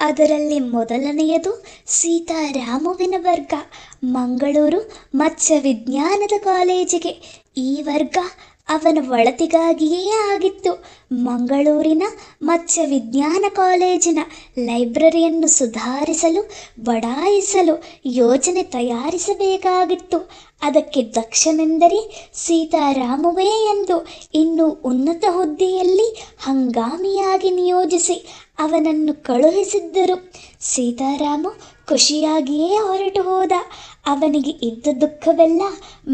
ಅದರಲ್ಲಿ ಮೊದಲನೆಯದು ಸೀತಾರಾಮುವಿನ ವರ್ಗ. ಮಂಗಳೂರು ಮತ್ಸ್ಯ ವಿಜ್ಞಾನದ ಕಾಲೇಜಿಗೆ ಈ ವರ್ಗ ಅವನ ಒಳತಿಗಾಗಿಯೇ ಆಗಿತ್ತು. ಮಂಗಳೂರಿನ ಮತ್ಸ್ಯ ವಿಜ್ಞಾನ ಕಾಲೇಜಿನ ಲೈಬ್ರರಿಯನ್ನು ಸುಧಾರಿಸಲು, ಬಡಾಯಿಸಲು ಯೋಜನೆ ತಯಾರಿಸಬೇಕಾಗಿತ್ತು. ಅದಕ್ಕೆ ದಕ್ಷನೆಂದರೆ ಸೀತಾರಾಮುವೇ ಎಂದು ಇನ್ನೂ ಉನ್ನತ ಹುದ್ದೆಯಲ್ಲಿ ಹಂಗಾಮಿಯಾಗಿ ನಿಯೋಜಿಸಿ ಅವನನ್ನು ಕಳುಹಿಸಿದ್ದರು. ಸೀತಾರಾಮು ಖುಷಿಯಾಗಿಯೇ ಹೊರಟು ಹೋದ. ಅವನಿಗೆ ಇದ್ದ ದುಃಖವೆಲ್ಲ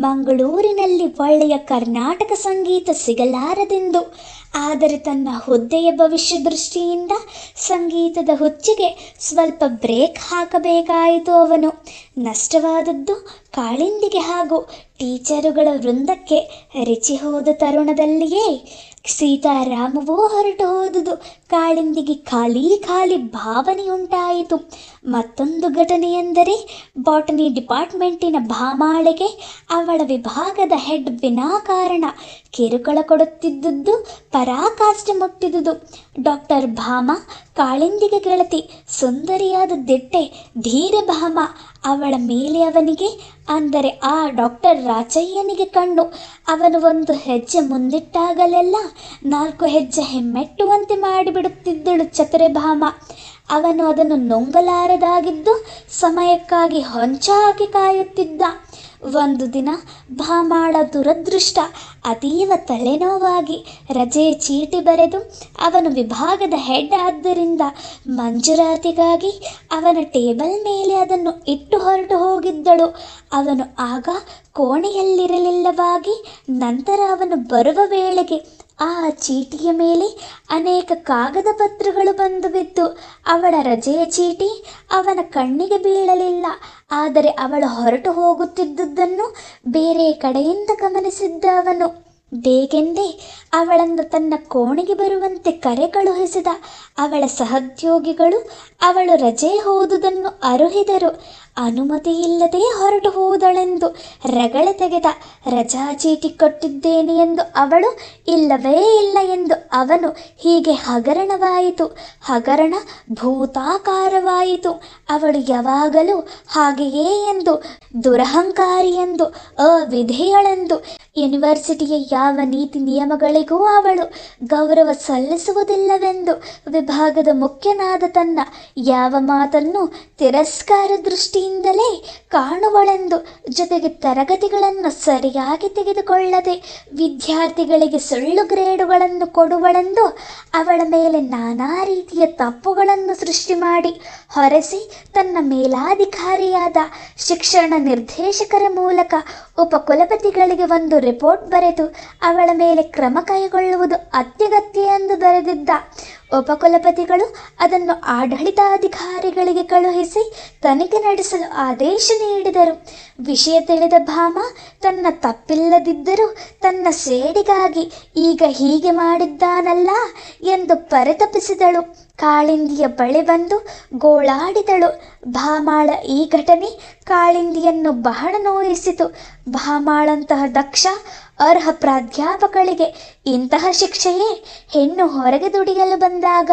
ಮಂಗಳೂರಿನಲ್ಲಿ ಒಳ್ಳೆಯ ಕರ್ನಾಟಕ ಸಂಗೀತ ಸಿಗಲಾರದೆಂದು. ಆದರೆ ತನ್ನ ಹುದ್ದೆಯ ಭವಿಷ್ಯ ದೃಷ್ಟಿಯಿಂದ ಸಂಗೀತದ ಹುಚ್ಚಿಗೆ ಸ್ವಲ್ಪ ಬ್ರೇಕ್ ಹಾಕಬೇಕಾಯಿತು. ಅವನು ನಷ್ಟವಾದದ್ದು ಕಾಳಿಂದಿಗೆ ಹಾಗೂ ಟೀಚರುಗಳ ವೃಂದಕ್ಕೆ. ರಿಚಿ ಹೋದ ತರುಣದಲ್ಲಿಯೇ ಸೀತಾರಾಮವೂ ಹೊರಟು ಹೋದುದು ಕಾಳಿಂದಿಗೆ ಖಾಲಿ ಖಾಲಿ ಭಾವನೆಯುಂಟಾಯಿತು. ಮತ್ತೊಂದು ಘಟನೆಯೆಂದರೆ ಬಾಟನಿ ಡಿಪಾರ್ಟ್ಮೆಂಟಿನ ಭಾಮಾಳೆಗೆ ಅವಳ ವಿಭಾಗದ ಹೆಡ್ ವಿನಾಕಾರಣ ಕಿರುಕುಳ ಕೊಡುತ್ತಿದ್ದುದು ಪರಾಕಾಷ್ಠೆ ಮುಟ್ಟಿದುದು. ಡಾಕ್ಟರ್ ಭಾಮ ಕಾಳಿಂದಿಗೆ ಗೆಳತಿ, ಸುಂದರಿಯಾದ ದಿಟ್ಟೆ, ಧೀರೆ ಭಾಮ. ಅವಳ ಮೇಲೆ ಅವನಿಗೆ, ಅಂದರೆ ಆ ಡಾಕ್ಟರ್ ರಾಚಯ್ಯನಿಗೆ ಕಣ್ಣು. ಅವನು ಒಂದು ಹೆಜ್ಜೆ ಮುಂದಿಟ್ಟಾಗಲೆಲ್ಲ 4 ಹೆಜ್ಜೆ ಹೆಮ್ಮೆಟ್ಟುವಂತೆ ಮಾಡಿಬಿಡುತ್ತಿದ್ದಳು ಚತುರೆ ಭಾಮ. ಅವನು ಅದನ್ನು ನುಂಗಲಾರದಾಗಿದ್ದು ಸಮಯಕ್ಕಾಗಿ ಹೊಂಚಾಗಿ ಕಾಯುತ್ತಿದ್ದ. ಒಂದು ದಿನ ಭಾಮಾಳ ದುರದೃಷ್ಟ ಅತೀವ ತಲೆನೋವಾಗಿ ರಜೆ ಚೀಟಿ ಬರೆದು, ಅವನು ವಿಭಾಗದ ಹೆಡ್ ಆದ್ದರಿಂದ ಮಂಜೂರಾತಿಗಾಗಿ ಅವನ ಟೇಬಲ್ ಮೇಲೆ ಅದನ್ನು ಇಟ್ಟು ಹೊರಟು ಹೋಗಿದ್ದಳು. ಅವನು ಆಗ ಕೋಣೆಯಲ್ಲಿರಲಿಲ್ಲವಾಗಿ. ನಂತರ ಅವನು ಬರುವ ವೇಳೆಗೆ ಆ ಚೀಟಿಯ ಮೇಲೆ ಅನೇಕ ಕಾಗದ ಪತ್ರಗಳು ಬಂದು ಬಿದ್ದು ಅವಳ ರಜೆಯ ಚೀಟಿ ಅವನ ಕಣ್ಣಿಗೆ ಬೀಳಲಿಲ್ಲ. ಆದರೆ ಅವಳು ಹೊರಟು ಹೋಗುತ್ತಿದ್ದುದನ್ನು ಬೇರೆ ಕಡೆಯಿಂದ ಗಮನಿಸಿದ್ದ ಅವನು ಬೇಗೆಂದೇ ಅವಳನ್ನು ತನ್ನ ಕೋಣೆಗೆ ಬರುವಂತೆ ಕರೆ ಕಳುಹಿಸಿದ. ಅವಳ ಸಹೋದ್ಯೋಗಿಗಳು ಅವಳು ರಜೆ ಹೋದುದನ್ನು ಅರುಹಿದರು. ಅನುಮತಿಯಿಲ್ಲದೆ ಹೊರಟು ಹೋದಳೆಂದು ರಗಳೆ ತೆಗೆದ. ರಜಾ ಚೀಟಿ ಕೊಟ್ಟಿದ್ದೇನೆ ಎಂದು ಅವಳು, ಇಲ್ಲವೇ ಇಲ್ಲ ಎಂದು ಅವನು. ಹೀಗೆ ಹಗರಣವಾಯಿತು. ಹಗರಣ ಭೂತಾಕಾರವಾಯಿತು. ಅವಳು ಯಾವಾಗಲೂ ಹಾಗೆಯೇ ಎಂದು, ದುರಹಂಕಾರಿ ಎಂದು, ಅವಿಧೇಯಳೆಂದು, ಯೂನಿವರ್ಸಿಟಿಯ ಯಾವ ನೀತಿ ನಿಯಮಗಳಿಗೂ ಅವಳು ಗೌರವ ಸಲ್ಲಿಸುವುದಿಲ್ಲವೆಂದು, ವಿಭಾಗದ ಮುಖ್ಯನಾದ ತನ್ನ ಯಾವ ಮಾತನ್ನು ತಿರಸ್ಕಾರ ದೃಷ್ಟಿಯಿಂದಲೇ ಕಾಣುವಳೆಂದು, ಜೊತೆಗೆ ತರಗತಿಗಳನ್ನು ಸರಿಯಾಗಿ ತೆಗೆದುಕೊಳ್ಳದೆ ವಿದ್ಯಾರ್ಥಿಗಳಿಗೆ ಸುಳ್ಳು ಗ್ರೇಡುಗಳನ್ನು ಕೊಡುವಳೆಂದು ಅವಳ ಮೇಲೆ ನಾನಾ ರೀತಿಯ ತಪ್ಪುಗಳನ್ನು ಸೃಷ್ಟಿ ಮಾಡಿ ಹೊರಸಿ ತನ್ನ ಮೇಲಾಧಿಕಾರಿಯಾದ ಶಿಕ್ಷಣ ನಿರ್ದೇಶಕರ ಮೂಲಕ ಉಪಕುಲಪತಿಗಳಿಗೆ ಒಂದು ರಿಪೋರ್ಟ್ ಬರೆದು ಅವಳ ಮೇಲೆ ಕ್ರಮ ಕೈಗೊಳ್ಳುವುದು ಅತ್ಯಗತ್ಯ ಎಂದು ಬರೆದಿದ್ದ. ಉಪಕುಲಪತಿಗಳು ಅದನ್ನು ಆಡಳಿತಾಧಿಕಾರಿಗಳಿಗೆ ಕಳುಹಿಸಿ ತನಿಖೆ ನಡೆಸಲು ಆದೇಶ ನೀಡಿದರು. ವಿಷಯ ತಿಳಿದ ಭಾಮ ತನ್ನ ತಪ್ಪಿಲ್ಲದಿದ್ದರೂ ತನ್ನ ಸೇಡಿಗಾಗಿ ಈಗ ಹೀಗೆ ಮಾಡಿದ್ದಾನಲ್ಲ ಎಂದು ಪರಿತಪಿಸಿದಳು. ಕಾಳಿಂದಿಯ ಬಳಿ ಬಂದು ಗೋಳಾಡಿದಳು. ಭಾಮಾಳ ಈ ಘಟನೆ ಕಾಳಿಂದಿಯನ್ನು ಬಹಳ ನೋಯಿಸಿತು. ಭಾಮಾಳಂತಹ ದಕ್ಷ ಅರ್ಹ ಪ್ರಾಧ್ಯಾಪಕಳಿಗೆ ಇಂತಹ ಶಿಕ್ಷೆಯೇ? ಹೆಣ್ಣು ಹೊರಗೆ ದುಡಿಯಲು ಬಂದಾಗ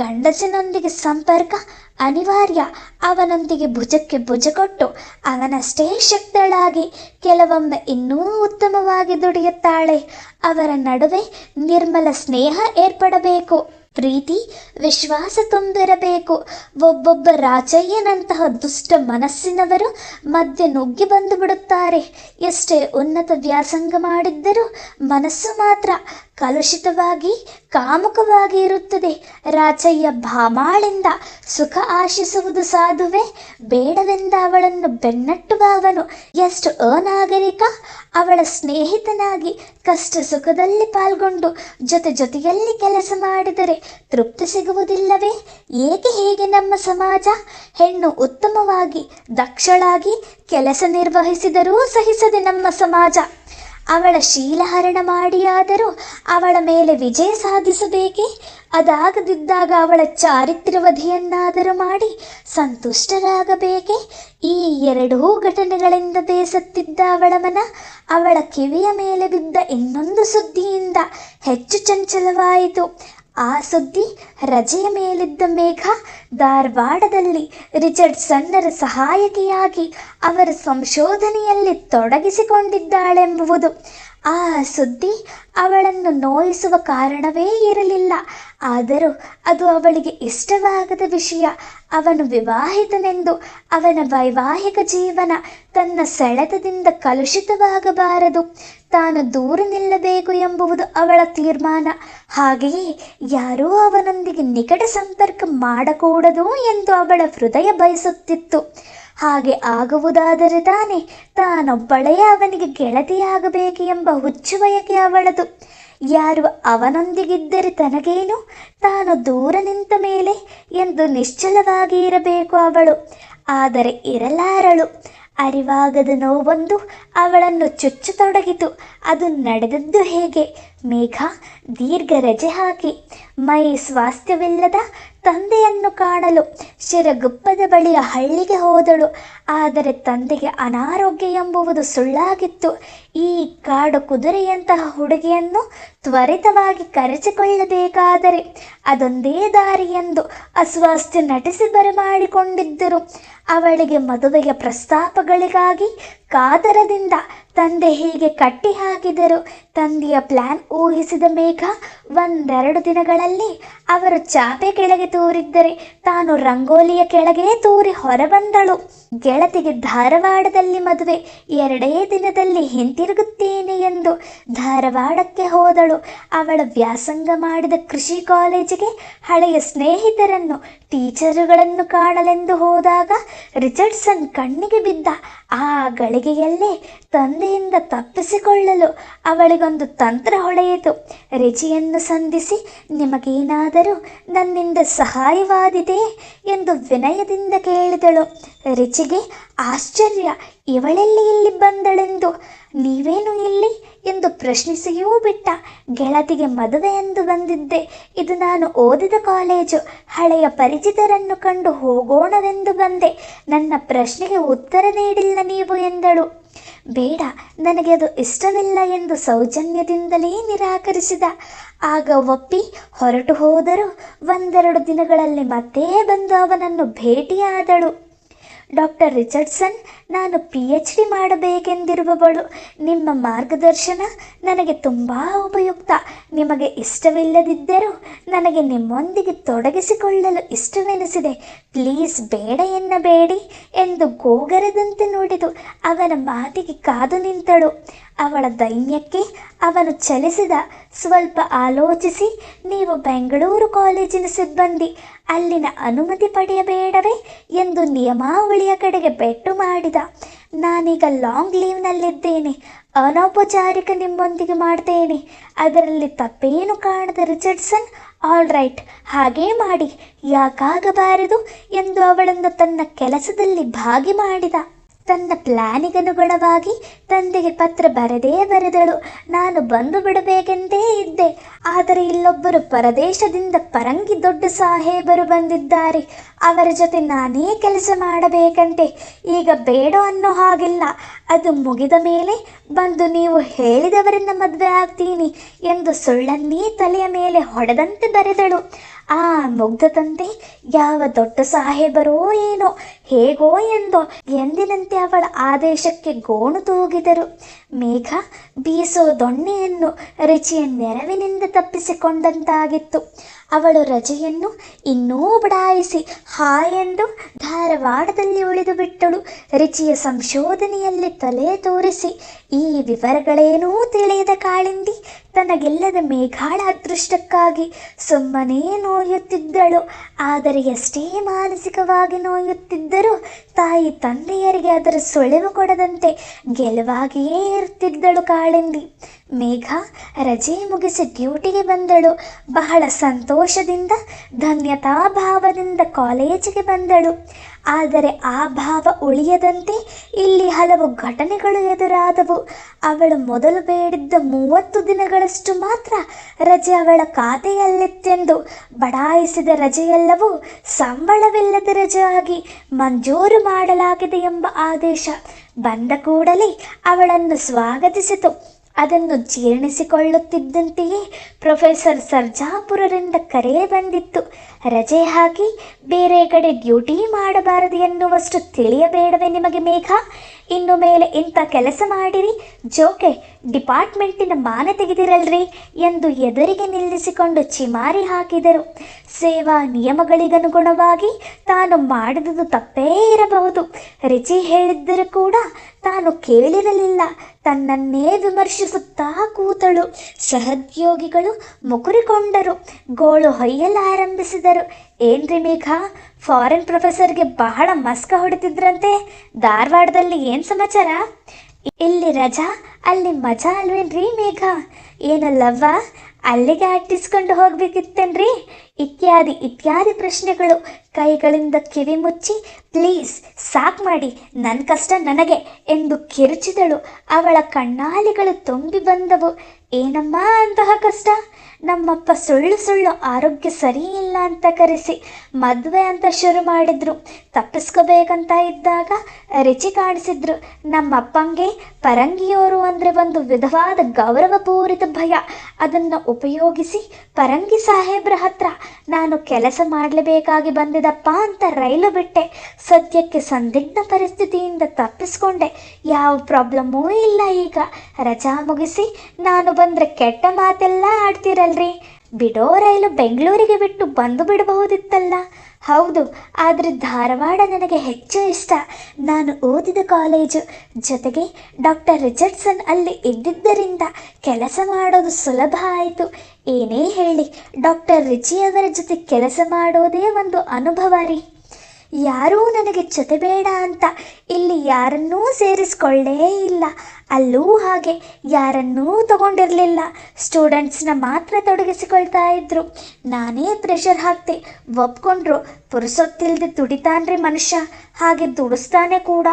ಗಂಡಸಿನೊಂದಿಗೆ ಸಂಪರ್ಕ ಅನಿವಾರ್ಯ. ಅವನೊಂದಿಗೆ ಭುಜಕ್ಕೆ ಭುಜ ಕೊಟ್ಟು ಅವನಷ್ಟೇ ಶಕ್ತಳಾಗಿ, ಕೆಲವೊಮ್ಮೆ ಇನ್ನೂ ಉತ್ತಮವಾಗಿ ದುಡಿಯುತ್ತಾಳೆ. ಅವರ ನಡುವೆ ನಿರ್ಮಲ ಸ್ನೇಹ ಏರ್ಪಡಬೇಕು. ಪ್ರೀತಿ ವಿಶ್ವಾಸ ತುಂಬಿರಬೇಕು. ಒಬ್ಬೊಬ್ಬ ರಾಚಯ್ಯನಂತಹ ದುಷ್ಟ ಮನಸ್ಸಿನವರು ಮಧ್ಯೆ ನುಗ್ಗಿ ಬಂದು ಬಿಡುತ್ತಾರೆ. ಎಷ್ಟೇ ಉನ್ನತ ವ್ಯಾಸಂಗ ಮಾಡಿದ್ದರೂ ಮನಸ್ಸು ಮಾತ್ರ ಕಲುಷಿತವಾಗಿ ಕಾಮುಕವಾಗಿ ಇರುತ್ತದೆ. ರಾಚಯ್ಯ ಭಾಮಾಳಿಂದ ಸುಖ ಆಶಿಸುವುದು ಸಾಧುವೆ? ಬೇಡವೆಂದ ಅವಳನ್ನು ಬೆನ್ನಟ್ಟುವ ಅವನು ಎಷ್ಟು ಅನಾಗರಿಕ. ಅವಳ ಸ್ನೇಹಿತನಾಗಿ ಕಷ್ಟ ಸುಖದಲ್ಲಿ ಪಾಲ್ಗೊಂಡು ಜೊತೆಯಲ್ಲಿ ಕೆಲಸ ಮಾಡಿದರೆ ತೃಪ್ತಿ ಸಿಗುವುದಿಲ್ಲವೇ? ಏಕೆ ಹೀಗೆ ನಮ್ಮ ಸಮಾಜ? ಹೆಣ್ಣು ಉತ್ತಮವಾಗಿ ದಕ್ಷಳಾಗಿ ಕೆಲಸ ನಿರ್ವಹಿಸಿದರೂ ಸಹಿಸದೆ ನಮ್ಮ ಸಮಾಜ ಅವಳ ಶೀಲಹರಣ ಮಾಡಿಯಾದರೂ ಅವಳ ಮೇಲೆ ವಿಜಯ ಸಾಧಿಸಬೇಕೆ? ಅದಾಗದಿದ್ದಾಗ ಅವಳ ಚಾರಿತ್ರ್ಯವಧಿಯನ್ನಾದರೂ ಮಾಡಿ ಸಂತುಷ್ಟರಾಗಬೇಕೆ? ಈ ಎರಡೂ ಘಟನೆಗಳಿಂದ ಬೇಸತ್ತಿದ್ದ ಅವಳ ಮನ ಅವಳ ಕಿವಿಯ ಮೇಲೆ ಬಿದ್ದ ಇನ್ನೊಂದು ಸುದ್ದಿಯಿಂದ ಹೆಚ್ಚು ಚಂಚಲವಾಯಿತು. ಆ ಸುದ್ದಿ ರಜೆಯ ಮೇಲಿದ್ದ ಮೇಘ ಧಾರವಾಡದಲ್ಲಿ ರಿಚರ್ಡ್ಸನ್ನರ ಸಹಾಯಕಿಯಾಗಿ ಅವರ ಸಂಶೋಧನೆಯಲ್ಲಿ ತೊಡಗಿಸಿಕೊಂಡಿದ್ದಾಳೆಂಬುದು. ಆ ಸುದ್ದಿ ಅವಳನ್ನು ನೋಯಿಸುವ ಕಾರಣವೇ ಇರಲಿಲ್ಲ. ಆದರೂ ಅದು ಅವಳಿಗೆ ಇಷ್ಟವಾಗದ ವಿಷಯ. ಅವನು ವಿವಾಹಿತನೆಂದು ಅವನ ವೈವಾಹಿಕ ಜೀವನ ತನ್ನ ಸೆಳೆತದಿಂದ ಕಲುಷಿತವಾಗಬಾರದು. ತಾನು ದೂರ ನಿಲ್ಲಬೇಕು ಎಂಬುದು ಅವಳ ತೀರ್ಮಾನ. ಹಾಗೆಯೇ ಯಾರೂ ಅವನೊಂದಿಗೆ ನಿಕಟ ಸಂಪರ್ಕ ಮಾಡಕೂಡದು ಎಂದು ಅವಳ ಹೃದಯ ಬಯಸುತ್ತಿತ್ತು. ಹಾಗೆ ಆಗುವುದಾದರೆ ತಾನೇ ತಾನೊಬ್ಬಳೇ ಅವನಿಗೆ ಗೆಳತಿಯಾಗಬೇಕು ಎಂಬ ಹುಚ್ಚು ಬಯಕೆ ಅವಳದು. ಯಾರು ಅವನೊಂದಿಗಿದ್ದರೆ ತನಗೇನು, ತಾನು ದೂರ ನಿಂತ ಮೇಲೆ ಎಂದು ನಿಶ್ಚಲವಾಗಿ ಇರಬೇಕು ಅವಳು. ಆದರೆ ಇರಲಾರಳು. ಅರಿವಾಗದ ನೋವೊಂದು ಅವಳನ್ನು ಚುಚ್ಚತೊಡಗಿತು. ಅದು ನಡೆದದ್ದು ಹೇಗೆ? ಮೇಘ ದೀರ್ಘ ರಜೆ ಹಾಕಿ ಮೈ ಸ್ವಾಸ್ಥ್ಯವಿಲ್ಲದ ತಂದೆಯನ್ನು ಕಾಣಲು ಶಿರಗುಪ್ಪದ ಬಳಿಯ ಹಳ್ಳಿಗೆ ಹೋದಳು. ಆದರೆ ತಂದೆಗೆ ಅನಾರೋಗ್ಯ ಎಂಬುವುದು ಸುಳ್ಳಾಗಿತ್ತು. ಈ ಕಾಡು ಕುದುರೆಯಂತಹ ಹುಡುಗಿಯನ್ನು ತ್ವರಿತವಾಗಿ ಕರೆಸಿಕೊಳ್ಳಬೇಕಾದರೆ ಅದೊಂದೇ ದಾರಿ ಎಂದು ಅಸ್ವಾಸ್ಥ್ಯ ನಟಿಸಿ ಬರಮಾಡಿಕೊಂಡಿದ್ದರು. ಅವಳಿಗೆ ಮದುವೆಯ ಪ್ರಸ್ತಾಪಗಳಿಗಾಗಿ ಕಾತರದಿಂದ ತಂದೆ ಹೀಗೆ ಕಟ್ಟಿ ಹಾಕಿದರು. ತಂದೆಯ ಪ್ಲಾನ್ ಊಹಿಸಿದ ಮೇಘ ಒಂದೆರಡು ದಿನಗಳಲ್ಲಿ ಅವರು ಚಾಪೆ ಕೆಳಗೆ ತೂರಿದ್ದರೆ ತಾನು ರಂಗೋಲಿಯ ಕೆಳಗೆ ತೂರಿ ಹೊರಬಂದಳು. ಗೆಳತಿಗೆ ಧಾರವಾಡದಲ್ಲಿ ಮದುವೆ, 2 ದಿನದಲ್ಲಿ ಹಿಂತಿರುಗುತ್ತೇನೆ ಎಂದು ಧಾರವಾಡಕ್ಕೆ ಹೋದಳು. ಅವಳ ವ್ಯಾಸಂಗ ಮಾಡಿದ ಕೃಷಿ ಕಾಲೇಜಿಗೆ ಹಳೆಯ ಸ್ನೇಹಿತರನ್ನು, ಟೀಚರುಗಳನ್ನು ಕಾಣಲೆಂದು ಹೋದಾಗ ರಿಚರ್ಡ್ಸನ್ ಕಣ್ಣಿಗೆ ಬಿದ್ದ. ಆ ಗಳಿಗೆಯಲ್ಲೇ ತಂದೆಯಿಂದ ತಪ್ಪಿಸಿಕೊಳ್ಳಲು ಅವಳಿಗೊಂದು ತಂತ್ರ ಹೊಳೆಯಿತು. ರಿಚಿಯನ್ನು ಸಂಧಿಸಿ, ನಿಮಗೇನಾದರೂ ನನ್ನಿಂದ ಸಹಾಯವಾದಿದೆ ಎಂದು ವಿನಯದಿಂದ ಕೇಳಿದಳು. ರಿಚಿಗೆ ಆಶ್ಚರ್ಯ, ಇವಳೆಲ್ಲಿ ಇಲ್ಲಿ ಬಂದಳೆಂದು. ನೀವೇನು ಇಲ್ಲಿ ಎಂದು ಪ್ರಶ್ನಿಸಿಯೂ ಬಿಟ್ಟ. ಗೆಳತಿಗೆ ಮದುವೆ ಎಂದು ಬಂದಿದ್ದೆ. ಇದು ನಾನು ಓದಿದ ಕಾಲೇಜು. ಹಳೆಯ ಪರಿಚಿತರನ್ನು ಕಂಡು ಹೋಗೋಣವೆಂದು ಬಂದೆ. ನನ್ನ ಪ್ರಶ್ನೆಗೆ ಉತ್ತರ ನೀಡಿಲ್ಲ ನೀವು ಎಂದಳು. ಬೇಡ, ನನಗೆ ಅದು ಇಷ್ಟವಿಲ್ಲ ಎಂದು ಸೌಜನ್ಯದಿಂದಲೇ ನಿರಾಕರಿಸಿದ. ಆಗ ಒಪ್ಪಿ ಹೊರಟು ಹೋದರೂ 1-2 ದಿನಗಳಲ್ಲಿ ಮತ್ತೆ ಬಂದು ಅವನನ್ನು ಭೇಟಿಯಾದಳು. ಡಾಕ್ಟರ್ ರಿಚರ್ಡ್ಸನ್, ನಾನು PhD ಮಾಡಬೇಕೆಂದಿರುವವಳು. ನಿಮ್ಮ ಮಾರ್ಗದರ್ಶನ ನನಗೆ ತುಂಬ ಉಪಯುಕ್ತ. ನಿಮಗೆ ಇಷ್ಟವಿಲ್ಲದಿದ್ದರೂ ನನಗೆ ನಿಮ್ಮೊಂದಿಗೆ ತೊಡಗಿಸಿಕೊಳ್ಳಲು ಇಷ್ಟವೆನಿಸಿದೆ. ಪ್ಲೀಸ್ ಬೇಡ ಎನ್ನಬೇಡಿ ಎಂದು ಗೋಗರದಂತೆ ನುಡಿದು ಅವನ ಮಾತಿಗೆ ಕಾದು ನಿಂತಳು. ಅವಳ ದೈನ್ಯಕ್ಕೆ ಅವನು ಚಲಿಸಿದ. ಸ್ವಲ್ಪ ಆಲೋಚಿಸಿ, ನೀವು ಬೆಂಗಳೂರು ಕಾಲೇಜಿನ ಸಿಬ್ಬಂದಿ, ಅಲ್ಲಿನ ಅನುಮತಿ ಪಡೆಯಬೇಡವೇ ಎಂದು ನಿಯಮಾವಳಿಯ ಕಡೆಗೆ ಬೆಟ್ಟು ಮಾಡಿದ. ನಾನೀಗ ಲಾಂಗ್ ಲೀವ್ನಲ್ಲಿದ್ದೇನೆ. ಅನೌಪಚಾರಿಕ ನಿಮ್ಮೊಂದಿಗೆ ಮಾಡ್ತೇನೆ. ಅದರಲ್ಲಿ ತಪ್ಪೇನು ಕಾಣದ ರಿಚರ್ಡ್ಸನ್. ಆಲ್ ರೈಟ್, ಹಾಗೇ ಮಾಡಿ, ಯಾಕಾಗಬಾರದು ಎಂದು ಅವಳನ್ನು ತನ್ನ ಕೆಲಸದಲ್ಲಿ ಭಾಗಿ ಮಾಡಿದ. ತನ್ನ ಪ್ಲಾನಿಗನುಗುಣವಾಗಿ ತಂದೆಗೆ ಪತ್ರ ಬರೆದಳು. ನಾನು ಬಂದು ಬಿಡಬೇಕೆಂದೇ ಇದ್ದೆ. ಆದರೆ ಇಲ್ಲೊಬ್ಬರು ಪರದೇಶದಿಂದ ಪರಂಗಿ ದೊಡ್ಡ ಸಾಹೇಬರು ಬಂದಿದ್ದಾರೆ. ಅವರ ಜೊತೆ ನಾನೇ ಕೆಲಸ ಮಾಡಬೇಕಂತೆ. ಈಗ ಬೇಡ ಅನ್ನೋ ಹಾಗಿಲ್ಲ. ಅದು ಮುಗಿದ ಮೇಲೆ ಬಂದು ನೀವು ಹೇಳಿದವರನ್ನ ಮದುವೆ ಆಗ್ತೀನಿ ಎಂದು ಸುಳ್ಳನ್ನೇ ತಲೆಯ ಮೇಲೆ ಹೊಡೆದಂತೆ ಬರೆದಳು. ಆ ಮುಗ್ಧ ತಂದೆ ಯಾವ ದೊಡ್ಡ ಸಾಹೇಬರೋ ಏನೋ, ಹೇಗೋ ಎಂದೋ ಎಂದಿನಂತೆ ಅವಳ ಆದೇಶಕ್ಕೆ ಗೋಣು ತೂಗಿದರು. ಮೇಘ ಬೀಸೋ ದೊಣ್ಣೆಯನ್ನು ರಿಚಿಯ ನೆರವಿನಿಂದ ತಪ್ಪಿಸಿಕೊಂಡಂತಾಗಿತ್ತು. ಅವಳು ರಜೆಯನ್ನು ಇನ್ನೂ ಬಡಾಯಿಸಿ ಎಂದು ಧಾರವಾಡದಲ್ಲಿ ಉಳಿದು ಬಿಟ್ಟಳು. ರಿಚಿಯ ಸಂಶೋಧನೆಯಲ್ಲಿ ತಲೆ ತೋರಿಸಿ ಈ ವಿವರಗಳೇನೂ ತಿಳಿಯದ ಕಾಳಿಂದಿ ತನಗೆಲ್ಲದ ಮೇಘಾಳ ಅದೃಷ್ಟಕ್ಕಾಗಿ ಸುಮ್ಮನೆ ನೋಯುತ್ತಿದ್ದಳು. ಆದರೆ ಎಷ್ಟೇ ಮಾನಸಿಕವಾಗಿ ನೋಯುತ್ತಿದ್ದರೂ ತಾಯಿ ತಂದೆಯರಿಗೆ ಅದರ ಸುಳಿವು ಕೊಡದಂತೆ ಗೆಲುವಾಗಿಯೇ ಇರುತ್ತಿದ್ದಳು ಕಾಳಿಂದಿ. ಮೇಘ ರಜೆ ಮುಗಿಸಿ ಡ್ಯೂಟಿಗೆ ಬಂದಳು. ಬಹಳ ಸಂತೋಷದಿಂದ, ಧನ್ಯತಾ ಭಾವದಿಂದ ಕಾಲೇಜಿಗೆ ಬಂದಳು. ಆದರೆ ಆ ಭಾವ ಉಳಿಯದಂತೆ ಇಲ್ಲಿ ಹಲವು ಘಟನೆಗಳು ಎದುರಾದವು. ಅವಳು ಮೊದಲು ಬೇಡಿದ್ದ 30 ದಿನಗಳಷ್ಟು ಮಾತ್ರ ರಜೆ ಅವಳ ಖಾತೆಯಲ್ಲಿತ್ತೆಂದು ಬಡಾಯಿಸಿದ ರಜೆಯೆಲ್ಲವೂ ಸಂಬಳವಿಲ್ಲದ ರಜೆ ಆಗಿ ಮಂಜೂರು ಮಾಡಲಾಗಿದೆ ಎಂಬ ಆದೇಶ ಬಂದ ಕೂಡಲೇ ಅವಳನ್ನು ಸ್ವಾಗತಿಸಿತು. ಅದನ್ನು ಜೀರ್ಣಿಸಿಕೊಳ್ಳುತ್ತಿದ್ದಂತೆಯೇ ಪ್ರೊಫೆಸರ್ ಸರ್ಜಾಪುರರಿಂದ ಕರೆ ಬಂದಿತ್ತು. ರಜೆ ಹಾಕಿ ಬೇರೆ ಕಡೆ ಡ್ಯೂಟಿ ಮಾಡಬಾರದು ಎನ್ನುವಷ್ಟು ತಿಳಿಯಬೇಡವೇ ನಿಮಗೆ ಮೇಘ? ಇನ್ನು ಮೇಲೆ ಇಂಥ ಕೆಲಸ ಮಾಡಿರಿ ಜೋಕೆ ಡಿಪಾರ್ಟ್ಮೆಂಟಿನ ಮಾನ ತೆಗೆದಿರಲ್ರಿ ಎಂದು ಎದುರಿಗೆ ನಿಲ್ಲಿಸಿಕೊಂಡು ಚಿಮಾರಿ ಹಾಕಿದರು. ಸೇವಾ ನಿಯಮಗಳಿಗನುಗುಣವಾಗಿ ತಾನು ಮಾಡಿದುದು ತಪ್ಪೇ ಇರಬಹುದು. ರಿಚಿ ಹೇಳಿದ್ದರೂ ಕೂಡ ತಾನು ಕೇಳಿರಲಿಲ್ಲ. ತನ್ನನ್ನೇ ವಿಮರ್ಶಿಸುತ್ತಾ ಕೂತಳು. ಸಹೋದ್ಯೋಗಿಗಳು ಮುಕುರಿಕೊಂಡರು, ಗೋಳು ಹೊಯ್ಯಲಾರಂಭಿಸಿದರು. ಏನ್ರಿ ಮೇಘ, ಫಾರಿನ್ ಪ್ರೊಫೆಸರ್ಗೆ ಬಹಳ ಮಸ್ಕ ಹೊಡಿತಿದ್ರಂತೆ, ಧಾರವಾಡದಲ್ಲಿ ಏನು ಸಮಾಚಾರ? ಇಲ್ಲಿ ರಜಾ ಅಲ್ಲಿ ಮಜಾ ಅಲ್ವೇನ್ರಿ ಮೇಘ? ಏನಲ್ಲವ್ವ, ಅಲ್ಲಿಗೆ ಅಟ್ಟಿಸ್ಕೊಂಡು ಹೋಗ್ಬೇಕಿತ್ತೇನ್ರಿ? ಇತ್ಯಾದಿ ಇತ್ಯಾದಿ ಪ್ರಶ್ನೆಗಳು. ಕೈಗಳಿಂದ ಕಿವಿ ಮುಚ್ಚಿ ಪ್ಲೀಸ್ ಸಾಕ್ ಮಾಡಿ, ನನ್ನ ಕಷ್ಟ ನನಗೆ ಎಂದು ಕಿರುಚಿದಳು. ಅವಳ ಕಣ್ಣಾಲಿಗಳು ತುಂಬಿ ಬಂದವು. ಏನಮ್ಮ ಅಂತಹ ಕಷ್ಟ? ನಮ್ಮಪ್ಪ ಸುಳ್ಳು ಸುಳ್ಳು ಆರೋಗ್ಯ ಸರಿ ಇಲ್ಲ ಅಂತ ಕರೆಸಿ ಮದುವೆ ಅಂತ ಶುರು ಮಾಡಿದ್ರು. ತಪ್ಪಿಸ್ಕೋಬೇಕಂತ ಇದ್ದಾಗ ರಿಚಿ ಕಾಣಿಸಿದ್ರು. ನಮ್ಮಪ್ಪಂಗೆ ಪರಂಗಿಯೋರು ಅಂದರೆ ಒಂದು ವಿಧವಾದ ಗೌರವಪೂರಿತ ಭಯ. ಅದನ್ನು ಉಪಯೋಗಿಸಿ ಪರಂಗಿ ಸಾಹೇಬ್ರ ಹತ್ರ ನಾನು ಕೆಲಸ ಮಾಡಲೇಬೇಕಾಗಿ ಬಂದಿದಪ್ಪ ಅಂತ ರೈಲು ಬಿಟ್ಟೆ. ಸದ್ಯಕ್ಕೆ ಸಂದಿಗ್ಧ ಪರಿಸ್ಥಿತಿಯಿಂದ ತಪ್ಪಿಸ್ಕೊಂಡೆ. ಯಾವ ಪ್ರಾಬ್ಲಮ್ಮೂ ಇಲ್ಲ. ಈಗ ರಜಾ ಮುಗಿಸಿ ನಾನು ಬಂದರೆ ಕೆಟ್ಟ ಮಾತೆಲ್ಲ ಆಡ್ತಿರಲ್ರಿ. ಬಿಡೋ ರೈಲು ಬೆಂಗಳೂರಿಗೆ ಬಿಟ್ಟು ಬಂದು ಬಿಡಬಹುದಿತ್ತಲ್ಲ. ಹೌದು, ಆದರೆ ಧಾರವಾಡ ನನಗೆ ಹೆಚ್ಚು ಇಷ್ಟ. ನಾನು ಓದಿದ ಕಾಲೇಜು, ಜೊತೆಗೆ ಡಾಕ್ಟರ್ ರಿಚರ್ಡ್ಸನ್ ಅಲ್ಲಿ ಇದ್ದಿದ್ದರಿಂದ ಕೆಲಸ ಮಾಡೋದು ಸುಲಭ ಆಯಿತು. ಏನೇ ಹೇಳಿ, ಡಾಕ್ಟರ್ ರಿಚಿಯವರ ಜೊತೆ ಕೆಲಸ ಮಾಡೋದೇ ಒಂದು ಅನುಭವ ರೀ. ಯಾರೂ ನನಗೆ ಜೊತೆ ಬೇಡ ಅಂತ ಇಲ್ಲಿ ಯಾರನ್ನೂ ಸೇರಿಸ್ಕೊಳ್ಳೇ ಇಲ್ಲ. ಅಲ್ಲೂ ಹಾಗೆ ಯಾರನ್ನೂ ತಗೊಂಡಿರಲಿಲ್ಲ. ಸ್ಟೂಡೆಂಟ್ಸ್ನ ಮಾತ್ರ ತೊಡಗಿಸಿಕೊಳ್ತಾ ಇದ್ರು. ನಾನೇ ಪ್ರೆಷರ್ ಹಾಕ್ತೆ, ಒಪ್ಕೊಂಡ್ರು. ಪುರುಸೊತ್ತಿಲ್ದೆ ದುಡಿತಾನ್ರಿ ಮನುಷ್ಯ, ಹಾಗೆ ದುಡಿಸ್ತಾನೆ ಕೂಡ.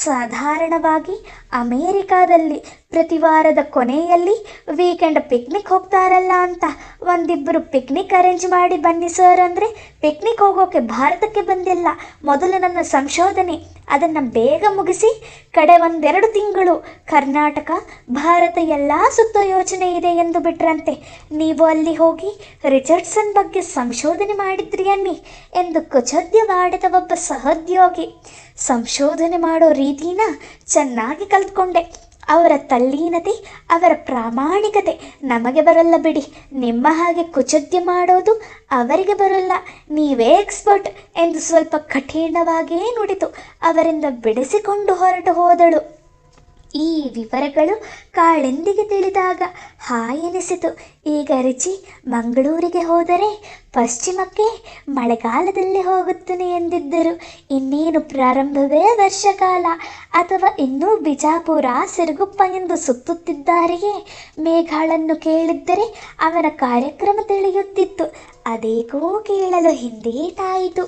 ಸಾಧಾರಣವಾಗಿ ಅಮೇರಿಕಾದಲ್ಲಿ ಪ್ರತಿ ವಾರದ ಕೊನೆಯಲ್ಲಿ ವೀಕೆಂಡ್ ಪಿಕ್ನಿಕ್ ಹೋಗ್ತಾರಲ್ಲ ಅಂತ ಒಂದಿಬ್ಬರು ಪಿಕ್ನಿಕ್ ಅರೇಂಜ್ ಮಾಡಿ ಬನ್ನಿ ಸರ್ ಅಂದರೆ ಪಿಕ್ನಿಕ್ ಹೋಗೋಕೆ ಭಾರತಕ್ಕೆ ಬಂದಿಲ್ಲ. ಮೊದಲು ನನ್ನ ಸಂಶೋಧನೆ, ಅದನ್ನು ಬೇಗ ಮುಗಿಸಿ ಕಡೆ 1-2 ತಿಂಗಳು ಕರ್ನಾಟಕ ಭಾರತ ಎಲ್ಲ ಸುತ್ತ ಯೋಚನೆ ಇದೆ ಎಂದು ಬಿಟ್ರಂತೆ. ನೀವು ಅಲ್ಲಿ ಹೋಗಿ ರಿಚರ್ಡ್ಸನ್ ಬಗ್ಗೆ ಸಂಶೋಧನೆ ಮಾಡಿದ್ರಿ ಅನ್ನಿ ಎಂದು ಕುಚೋದ್ಯವಾಡಿದ ಒಬ್ಬ ಸಹೋದ್ಯೋಗಿ. ಸಂಶೋಧನೆ ಮಾಡೋ ರೀತಿನ ಚೆನ್ನಾಗಿ ಕಲ್ತ್ಕೊಂಡೆ. ಅವರ ತಲ್ಲೀನತೆ, ಅವರ ಪ್ರಾಮಾಣಿಕತೆ ನಮಗೆ ಬರಲ್ಲ ಬಿಡಿ. ನಿಮ್ಮ ಹಾಗೆ ಕುಚೋದ್ಯ ಮಾಡೋದು ಅವರಿಗೆ ಬರಲ್ಲ. ನೀವೇ ಎಕ್ಸ್ಪರ್ಟ್ ಎಂದು ಸ್ವಲ್ಪ ಕಠಿಣವಾಗಿಯೇ ನುಡಿತು. ಅವರಿಂದ ಬಿಡಿಸಿಕೊಂಡು ಹೊರಟು ಹೋದಳು. ಈ ವಿವರಗಳು ಕಾಳೆಂದಿಗೆ ತಿಳಿದಾಗ ಹಾಯೆನಿಸಿತು. ಈಗ ರಿಚಿ ಮಂಗಳೂರಿಗೆ ಹೋದರೆ ಪಶ್ಚಿಮಕ್ಕೆ ಮಳೆಗಾಲದಲ್ಲಿ ಹೋಗುತ್ತೇನೆ ಎಂದಿದ್ದರು. ಇನ್ನೇನು ಪ್ರಾರಂಭವೇ ವರ್ಷಕಾಲ, ಅಥವಾ ಇನ್ನೂ ಬಿಜಾಪುರ ಸಿರುಗುಪ್ಪ ಎಂದು ಸುತ್ತುತ್ತಿದ್ದಾರೆಯೇ? ಮೇಘಾಳನ್ನು ಕೇಳಿದ್ದರೆ ಅವನ ಕಾರ್ಯಕ್ರಮ ತಿಳಿಯುತ್ತಿತ್ತು. ಅದೇಕೋ ಕೇಳಲು ಹಿಂದೇಟಾಯಿತು.